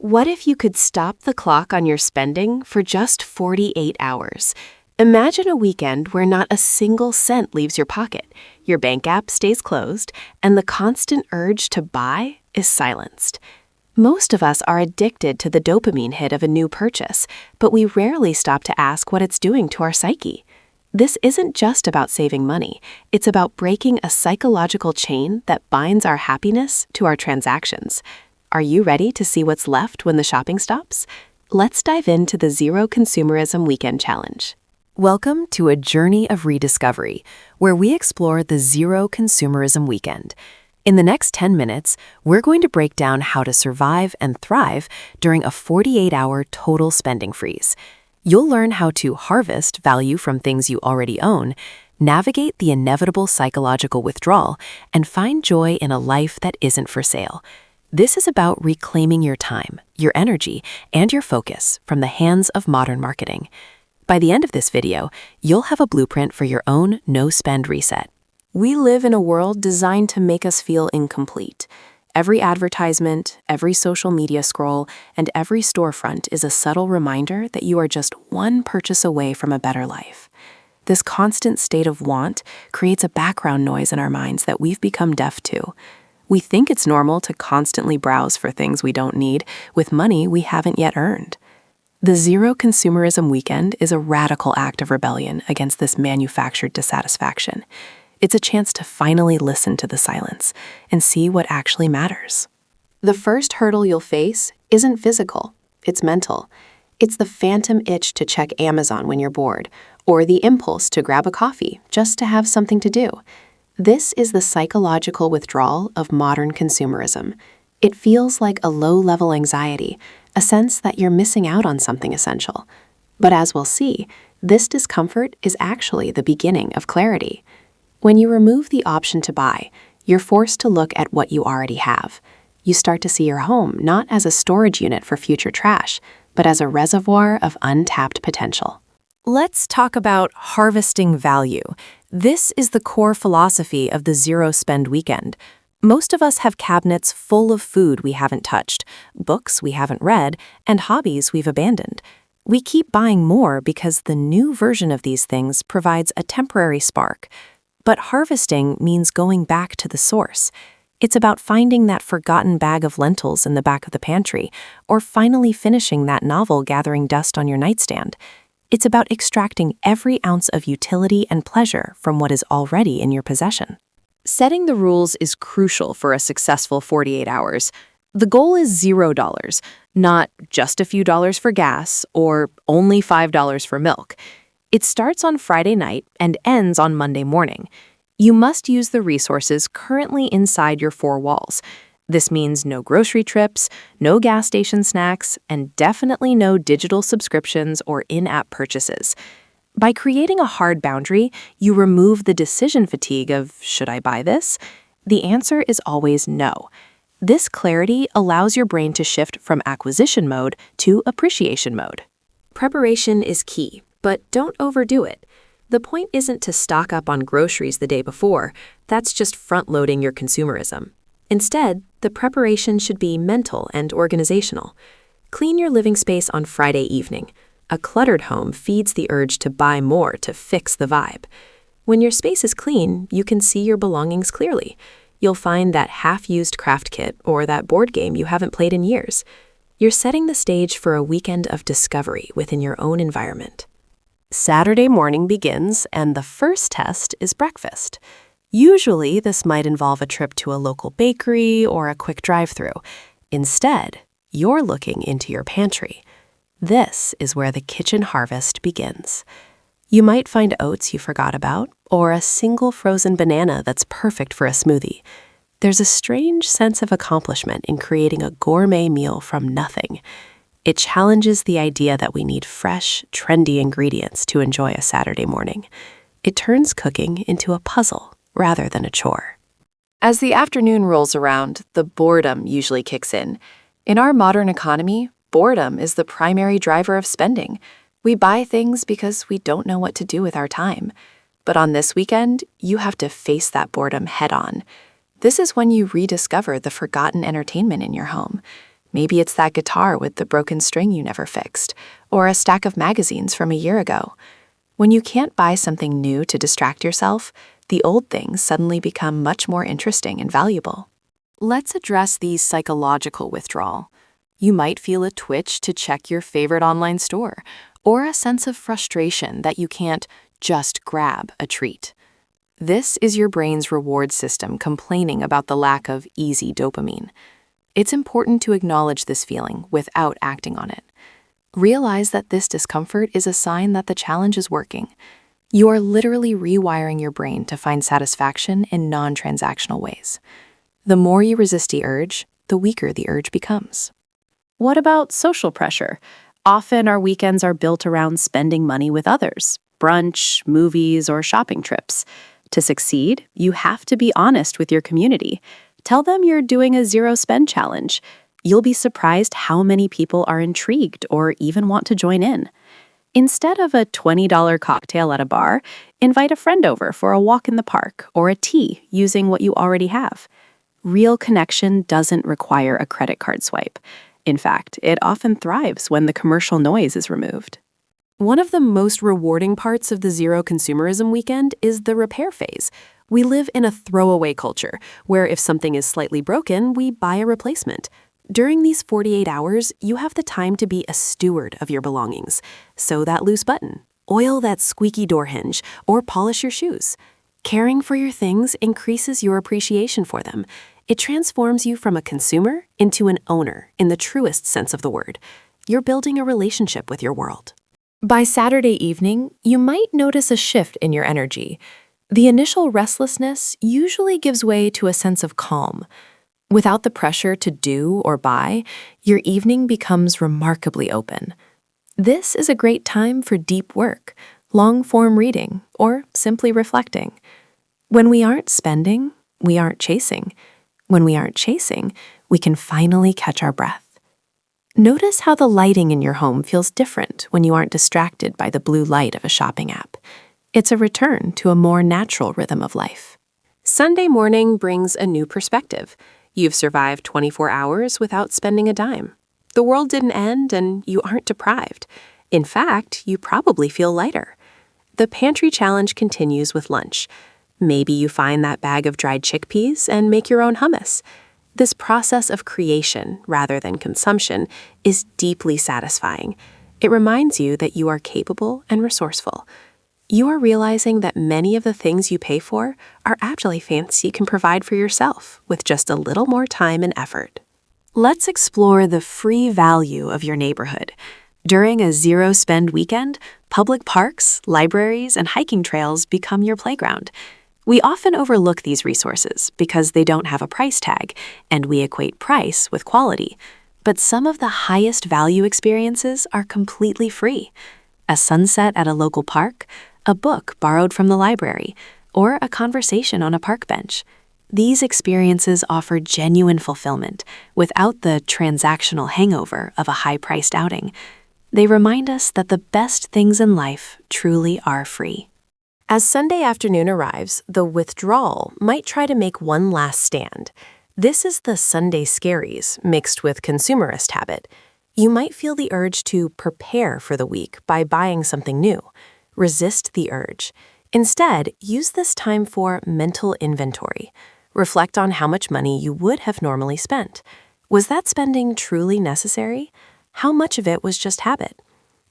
What if you could stop the clock on your spending for just 48 hours? Imagine a weekend where not a single cent leaves your pocket, your bank app stays closed, and the constant urge to buy is silenced. Most of us are addicted to the dopamine hit of a new purchase, but we rarely stop to ask what it's doing to our psyche. This isn't just about saving money, it's about breaking a psychological chain that binds our happiness to our transactions. Are you ready to see what's left when the shopping stops? Let's dive into the Zero-Consumerism Weekend Challenge. Welcome to a journey of rediscovery, where we explore the Zero-Consumerism Weekend. In the next 10 minutes, we're going to break down how to survive and thrive during a 48-hour total spending freeze. You'll learn how to harvest value from things you already own, navigate the inevitable psychological withdrawal, and find joy in a life that isn't for sale. This is about reclaiming your time, your energy, and your focus from the hands of modern marketing. By the end of this video, you'll have a blueprint for your own no-spend reset. We live in a world designed to make us feel incomplete. Every advertisement, every social media scroll, and every storefront is a subtle reminder that you are just one purchase away from a better life. This constant state of want creates a background noise in our minds that we've become deaf to. We think it's normal to constantly browse for things we don't need with money we haven't yet earned. The Zero-Consumerism Weekend is a radical act of rebellion against this manufactured dissatisfaction. It's a chance to finally listen to the silence and see what actually matters. The first hurdle you'll face isn't physical, it's mental. It's the phantom itch to check Amazon when you're bored, or the impulse to grab a coffee just to have something to do. This is the psychological withdrawal of modern consumerism. It feels like a low-level anxiety, a sense that you're missing out on something essential. But as we'll see, this discomfort is actually the beginning of clarity. When you remove the option to buy, you're forced to look at what you already have. You start to see your home not as a storage unit for future trash, but as a reservoir of untapped potential. Let's talk about harvesting value. This is the core philosophy of the Zero-Spend Weekend. Most of us have cabinets full of food we haven't touched, books we haven't read, and hobbies we've abandoned. We keep buying more because the new version of these things provides a temporary spark. But harvesting means going back to the source. It's about finding that forgotten bag of lentils in the back of the pantry, or finally finishing that novel gathering dust on your nightstand. It's about extracting every ounce of utility and pleasure from what is already in your possession. Setting the rules is crucial for a successful 48 hours. The goal is $0, not just a few dollars for gas or only $5 for milk. It starts on Friday night and ends on Monday morning. You must use the resources currently inside your four walls. This means no grocery trips, no gas station snacks, and definitely no digital subscriptions or in-app purchases. By creating a hard boundary, you remove the decision fatigue of, should I buy this? The answer is always no. This clarity allows your brain to shift from acquisition mode to appreciation mode. Preparation is key. But don't overdo it. The point isn't to stock up on groceries the day before. That's just front-loading your consumerism. Instead, the preparation should be mental and organizational. Clean your living space on Friday evening. A cluttered home feeds the urge to buy more to fix the vibe. When your space is clean, you can see your belongings clearly. You'll find that half-used craft kit or that board game you haven't played in years. You're setting the stage for a weekend of discovery within your own environment. Saturday morning begins, and the first test is breakfast. Usually, this might involve a trip to a local bakery or a quick drive-thru. Instead, you're looking into your pantry. This is where the kitchen harvest begins. You might find oats you forgot about, or a single frozen banana that's perfect for a smoothie. There's a strange sense of accomplishment in creating a gourmet meal from nothing. It challenges the idea that we need fresh, trendy ingredients to enjoy a Saturday morning. It turns cooking into a puzzle rather than a chore. As the afternoon rolls around, the boredom usually kicks in. In our modern economy, boredom is the primary driver of spending. We buy things because we don't know what to do with our time. But on this weekend, you have to face that boredom head-on. This is when you rediscover the forgotten entertainment in your home. Maybe it's that guitar with the broken string you never fixed, or a stack of magazines from a year ago. When you can't buy something new to distract yourself, the old things suddenly become much more interesting and valuable. Let's address the psychological withdrawal. You might feel a twitch to check your favorite online store, or a sense of frustration that you can't just grab a treat. This is your brain's reward system complaining about the lack of easy dopamine. It's important to acknowledge this feeling without acting on it. Realize that this discomfort is a sign that the challenge is working. You are literally rewiring your brain to find satisfaction in non-transactional ways. The more you resist the urge, the weaker the urge becomes. What about social pressure? Often our weekends are built around spending money with others, brunch, movies, or shopping trips. To succeed, you have to be honest with your community. Tell them you're doing a zero-spend challenge. You'll be surprised how many people are intrigued or even want to join in. Instead of a $20 cocktail at a bar, invite a friend over for a walk in the park or a tea using what you already have. Real connection doesn't require a credit card swipe. In fact, it often thrives when the commercial noise is removed. One of the most rewarding parts of the Zero-Consumerism weekend is the repair phase. We live in a throwaway culture, where if something is slightly broken, we buy a replacement. During these 48 hours, you have the time to be a steward of your belongings. Sew that loose button, oil that squeaky door hinge, or polish your shoes. Caring for your things increases your appreciation for them. It transforms you from a consumer into an owner in the truest sense of the word. You're building a relationship with your world. By Saturday evening, you might notice a shift in your energy. The initial restlessness usually gives way to a sense of calm. Without the pressure to do or buy, your evening becomes remarkably open. This is a great time for deep work, long-form reading, or simply reflecting. When we aren't spending, we aren't chasing. When we aren't chasing, we can finally catch our breath. Notice how the lighting in your home feels different when you aren't distracted by the blue light of a shopping app. It's a return to a more natural rhythm of life. Sunday morning brings a new perspective. You've survived 24 hours without spending a dime. The world didn't end and you aren't deprived. In fact, you probably feel lighter. The pantry challenge continues with lunch. Maybe you find that bag of dried chickpeas and make your own hummus. This process of creation, rather than consumption, is deeply satisfying. It reminds you that you are capable and resourceful. You are realizing that many of the things you pay for are actually fancy you can provide for yourself with just a little more time and effort. Let's explore the free value of your neighborhood. During a zero-spend weekend, public parks, libraries, and hiking trails become your playground. We often overlook these resources because they don't have a price tag, and we equate price with quality. But some of the highest value experiences are completely free. A sunset at a local park, a book borrowed from the library, or a conversation on a park bench. These experiences offer genuine fulfillment without the transactional hangover of a high-priced outing. They remind us that the best things in life truly are free. As Sunday afternoon arrives, the withdrawal might try to make one last stand. This is the Sunday scaries mixed with consumerist habit. You might feel the urge to prepare for the week by buying something new. Resist the urge. Instead, use this time for mental inventory. Reflect on how much money you would have normally spent. Was that spending truly necessary? How much of it was just habit?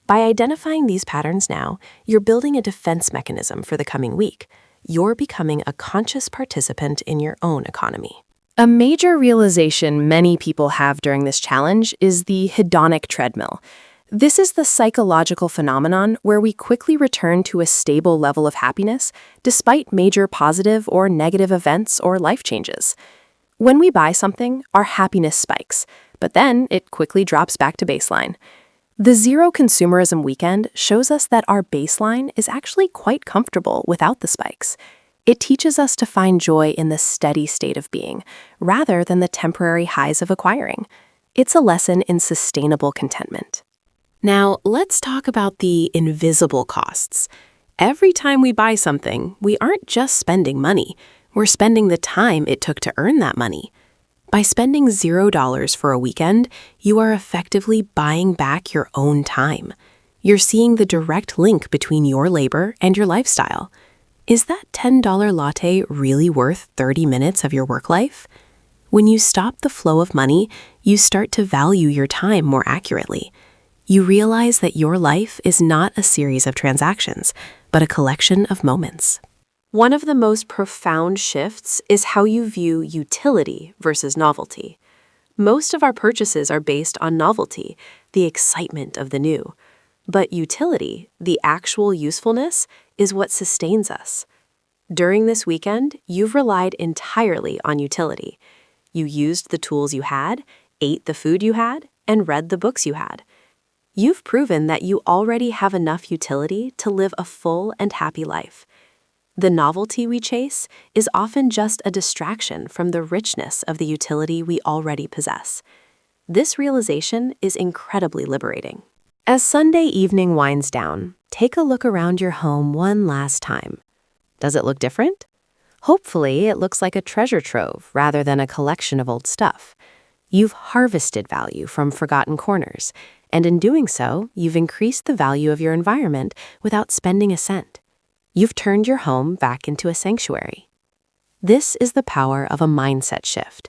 By identifying these patterns now, you're building a defense mechanism for the coming week. You're becoming a conscious participant in your own economy. A major realization many people have during this challenge is the hedonic treadmill. This is the psychological phenomenon where we quickly return to a stable level of happiness despite major positive or negative events or life changes. When we buy something, our happiness spikes, but then it quickly drops back to baseline. The Zero-Consumerism weekend shows us that our baseline is actually quite comfortable without the spikes. It teaches us to find joy in the steady state of being, rather than the temporary highs of acquiring. It's a lesson in sustainable contentment. Now, let's talk about the invisible costs. Every time we buy something, we aren't just spending money. We're spending the time it took to earn that money. By spending $0 for a weekend, you are effectively buying back your own time. You're seeing the direct link between your labor and your lifestyle. Is that $10 latte really worth 30 minutes of your work life? When you stop the flow of money, you start to value your time more accurately. You realize that your life is not a series of transactions, but a collection of moments. One of the most profound shifts is how you view utility versus novelty. Most of our purchases are based on novelty, the excitement of the new. But utility, the actual usefulness, is what sustains us. During this weekend, you've relied entirely on utility. You used the tools you had, ate the food you had, and read the books you had. You've proven that you already have enough utility to live a full and happy life. The novelty we chase is often just a distraction from the richness of the utility we already possess. This realization is incredibly liberating. As Sunday evening winds down, take a look around your home one last time. Does it look different? Hopefully, it looks like a treasure trove rather than a collection of old stuff. You've harvested value from forgotten corners, and in doing so, you've increased the value of your environment without spending a cent. You've turned your home back into a sanctuary. This is the power of a mindset shift.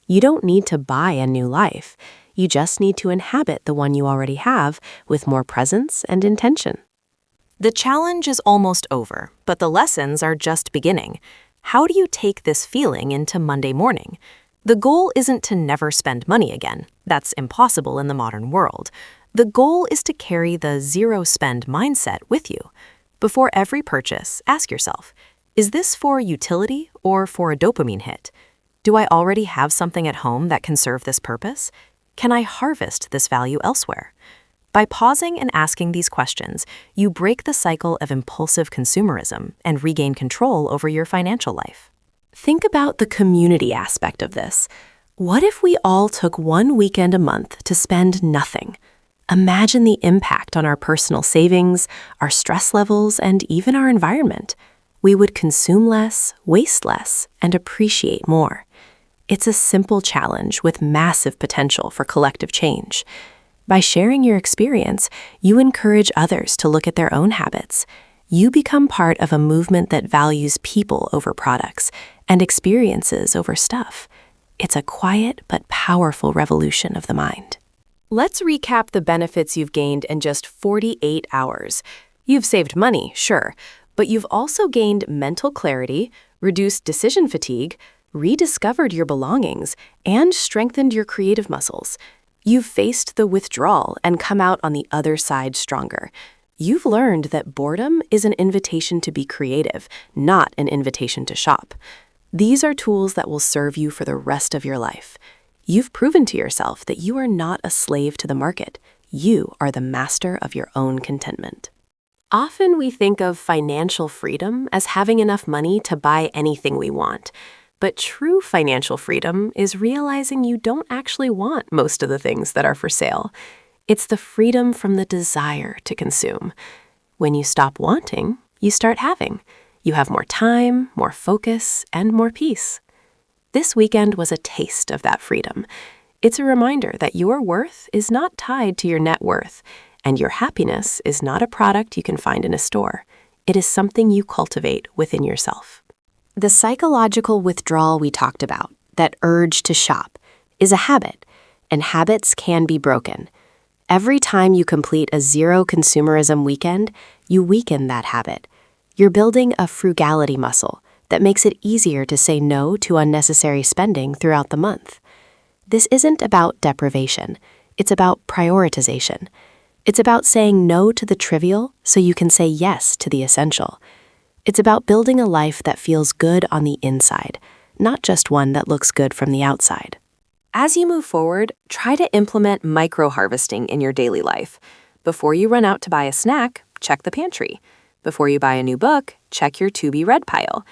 You don't need to buy a new life. You just need to inhabit the one you already have with more presence and intention. The challenge is almost over, but the lessons are just beginning. How do you take this feeling into Monday morning? The goal isn't to never spend money again. That's impossible in the modern world. The goal is to carry the zero-spend mindset with you. Before every purchase, ask yourself, is this for utility or for a dopamine hit? Do I already have something at home that can serve this purpose? Can I harvest this value elsewhere? By pausing and asking these questions, you break the cycle of impulsive consumerism and regain control over your financial life. Think about the community aspect of this. What if we all took one weekend a month to spend nothing? Imagine the impact on our personal savings, our stress levels, and even our environment. We would consume less, waste less, and appreciate more. It's a simple challenge with massive potential for collective change. By sharing your experience, you encourage others to look at their own habits. You become part of a movement that values people over products and experiences over stuff. It's a quiet but powerful revolution of the mind. Let's recap the benefits you've gained in just 48 hours. You've saved money, sure, but you've also gained mental clarity, reduced decision fatigue, rediscovered your belongings, and strengthened your creative muscles. You've faced the withdrawal and come out on the other side stronger. You've learned that boredom is an invitation to be creative, not an invitation to shop. These are tools that will serve you for the rest of your life. You've proven to yourself that you are not a slave to the market. You are the master of your own contentment. Often we think of financial freedom as having enough money to buy anything we want. But true financial freedom is realizing you don't actually want most of the things that are for sale. It's the freedom from the desire to consume. When you stop wanting, you start having. You have more time, more focus, and more peace. This weekend was a taste of that freedom. It's a reminder that your worth is not tied to your net worth, and your happiness is not a product you can find in a store. It is something you cultivate within yourself. The psychological withdrawal we talked about, that urge to shop, is a habit, and habits can be broken. Every time you complete a zero-consumerism weekend, you weaken that habit. You're building a frugality muscle that makes it easier to say no to unnecessary spending throughout the month. This isn't about deprivation. It's about prioritization. It's about saying no to the trivial so you can say yes to the essential. It's about building a life that feels good on the inside, not just one that looks good from the outside. As you move forward, try to implement micro-harvesting in your daily life. Before you run out to buy a snack, check the pantry. Before you buy a new book, check your to-be-read pile.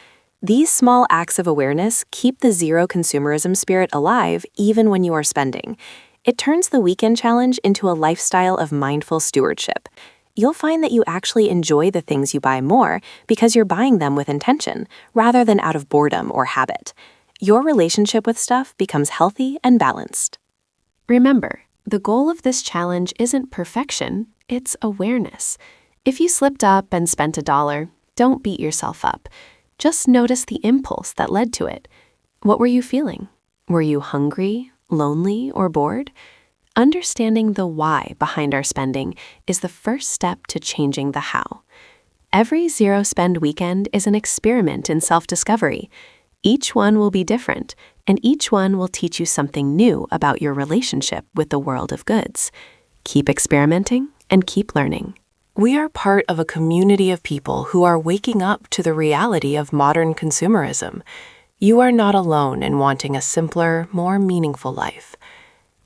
These small acts of awareness keep the zero-consumerism spirit alive even when you are spending. It turns the weekend challenge into a lifestyle of mindful stewardship. You'll find that you actually enjoy the things you buy more because you're buying them with intention, rather than out of boredom or habit. your relationship with stuff becomes healthy and balanced. Remember, the goal of this challenge isn't perfection, it's awareness. If you slipped up and spent $1, don't beat yourself up. Just notice the impulse that led to it. What were you feeling? Were you hungry, lonely, or bored? Understanding the why behind our spending is the first step to changing the how. Every zero-spend weekend is an experiment in self-discovery. Each one will be different, and each one will teach you something new about your relationship with the world of goods. Keep experimenting and keep learning. We are part of a community of people who are waking up to the reality of modern consumerism. You are not alone in wanting a simpler, more meaningful life.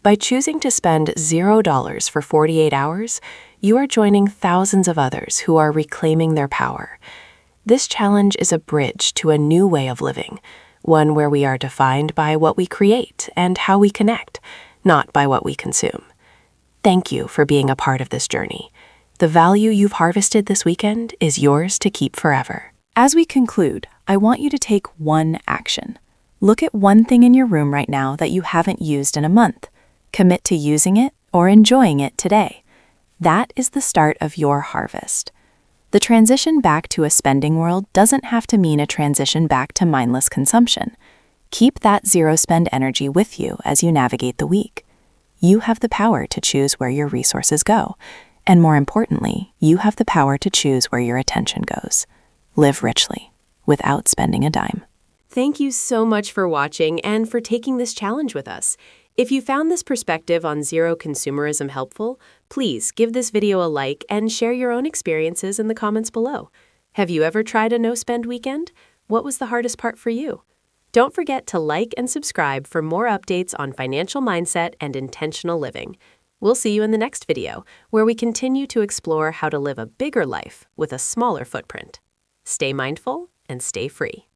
By choosing to spend $0 for 48 hours, you are joining thousands of others who are reclaiming their power. This challenge is a bridge to a new way of living, one where we are defined by what we create and how we connect, not by what we consume. Thank you for being a part of this journey. The value you've harvested this weekend is yours to keep forever. As we conclude, I want you to take one action. Look at one thing in your room right now that you haven't used in a month. Commit to using it or enjoying it today. That is the start of your harvest. The transition back to a spending world doesn't have to mean a transition back to mindless consumption. Keep that zero-spend energy with you as you navigate the week. You have the power to choose where your resources go. And more importantly, you have the power to choose where your attention goes. Live richly, without spending a dime. Thank you so much for watching and for taking this challenge with us. If you found this perspective on zero-consumerism helpful, please give this video a like and share your own experiences in the comments below. Have you ever tried a no-spend weekend? What was the hardest part for you? Don't forget to like and subscribe for more updates on financial mindset and intentional living. We'll see you in the next video, where we continue to explore how to live a bigger life with a smaller footprint. Stay mindful and stay free.